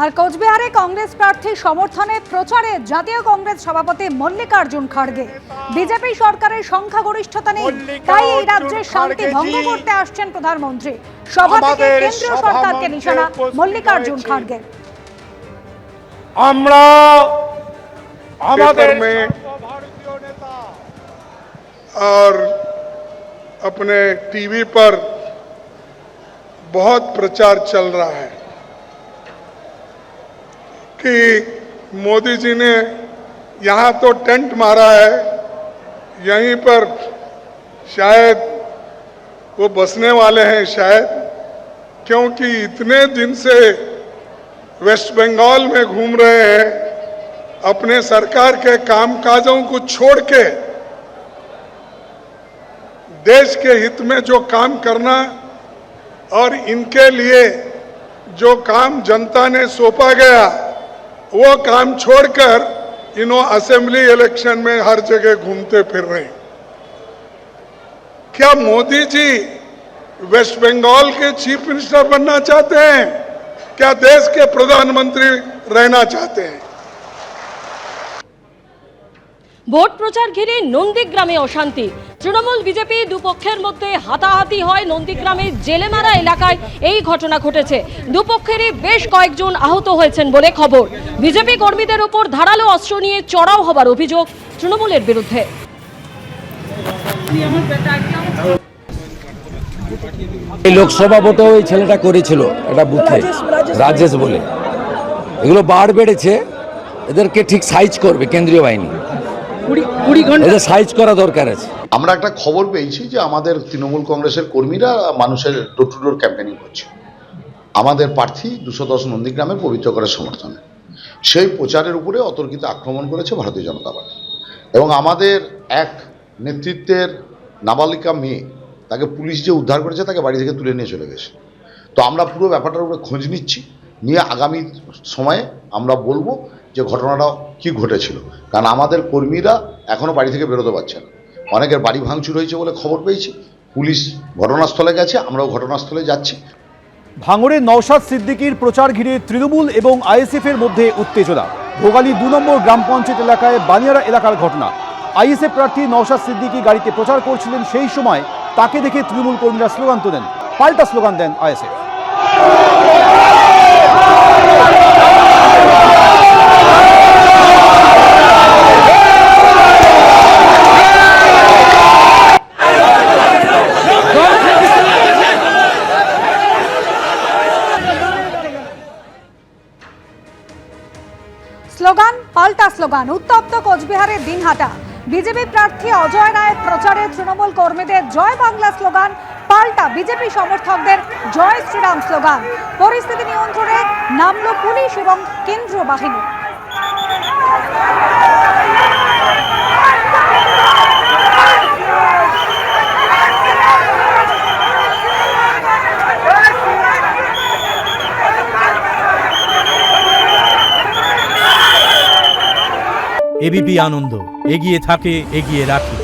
আর কোচবিহারে কংগ্রেস প্রার্থী সমর্থনে প্রচারে জাতীয় কংগ্রেস সভাপতি মল্লিকার্জুন খাড়গে। বিজেপি সরকারের সংখ্যাগরিষ্ঠতা নেই, তাই এই রাজ্যে শান্তি ভঙ্গ করতে আসছেন প্রধানমন্ত্রী। সভা থেকে কেন্দ্রীয় সরকারকে নিশানা মল্লিকার্জুন খাড়গে। আমরা আমাদের में और अपने टीवी पर बहुत प्रचार चल रहा है कि मोदी जी ने यहाँ तो टेंट मारा है, यहीं पर शायद वो बसने वाले हैं शायद, क्योंकि इतने दिन से वेस्ट बंगाल में घूम रहे हैं, अपने सरकार के कामकाजों को छोड़ के देश के हित में जो काम करना और इनके लिए जो काम जनता ने सौंपा गया वो काम छोड़कर इन्हों असेंबली इलेक्शन में हर जगह घूमते फिर रहे हैं। क्या मोदी जी वेस्ट बंगाल के चीफ मिनिस्टर बनना चाहते हैं? क्या देश के प्रधानमंत्री रहना चाहते हैं? ভোট প্রচার ঘিরে নন্দীগ্রামে অশান্তি। তৃণমূল বিজেপি দুপক্ষের মধ্যে হাতাহাতি হয় নন্দীগ্রামের জেলেমারা এলাকায় এই ঘটনা ঘটেছে। দুপক্ষেরই বেশ কয়েকজন আহত হয়েছেন বলে খবর। বিজেপি কর্মীদের উপর ধারালো অস্ত্র নিয়ে চড়াও হবার অভিযোগ তৃণমূলের বিরুদ্ধে। এই লোকসভা ভোটেও এই ছেলেটা করেছিল, এটা বুথে রাজেশ বলে। এগুলো বার বেড়েছে, এদেরকে ঠিক সাইজ করবে কেন্দ্রীয় বাহিনী, এদের সাইজ করা দরকার আছে। আমরা একটা খবর পেয়েছি যে আমাদের তৃণমূল কংগ্রেসের কর্মীরা মানুষের ডোর টু ডোর ক্যাম্পেনিং করছে আমাদের প্রার্থী 210 নন্দীগ্রামের পবিত্র করার সমর্থনে। সেই প্রচারের উপরে অতর্কিত আক্রমণ করেছে ভারতীয় জনতা পার্টি এবং আমাদের এক নেতৃত্বের নাবালিকা মেয়ে, তাকে পুলিশ যে উদ্ধার করেছে তাকে বাড়ি থেকে তুলে নিয়ে চলে গেছে। তো আমরা পুরো ব্যাপারটার উপরে খোঁজ নিচ্ছি, নিয়ে আগামী সময়ে আমরা বলবো যে ঘটনাটা কি ঘটেছিল, কারণ আমাদের কর্মীরা এখনও বাড়ি থেকে বেরোতে পারছে না। অনেকের বাড়ি ভাঙচুর হয়েছে বলে খবর পেয়েছি, পুলিশ ঘটনাস্থলে গেছে, আমরাও ঘটনাস্থলে যাচ্ছি। ভাঙড়ে নওশাদ সিদ্দিকীর প্রচার ঘিরে তৃণমূল এবং আইএসএফ এর মধ্যে উত্তেজনা। ভোগালী 2 নম্বর গ্রাম পঞ্চায়েত এলাকায় বানিয়ারা এলাকার ঘটনা। আইএসএফ প্রার্থী নওশাদ সিদ্দিকী গাড়িতে প্রচার করছিলেন, সেই সময় তাকে দেখে তৃণমূল কর্মীরা স্লোগান তোলেন, পাল্টা স্লোগান দেন আইএসএফ। স্লোগান পাল্টা স্লোগান। উত্তপ্ত কোচবিহারের দিনহাটা। বিজেপি প্রার্থী অজয় রায়ের প্রচারে তৃণমূল কর্মীদের জয় বাংলা স্লোগান, পাল্টা বিজেপি সমর্থকদের জয় শ্রীরাম স্লোগান। পরিস্থিতি নিয়ন্ত্রণে নামল পুলিশ এবং কেন্দ্রীয় বাহিনী। এবিপি আনন্দ, এগিয়ে থাকে, এগিয়ে রাখে।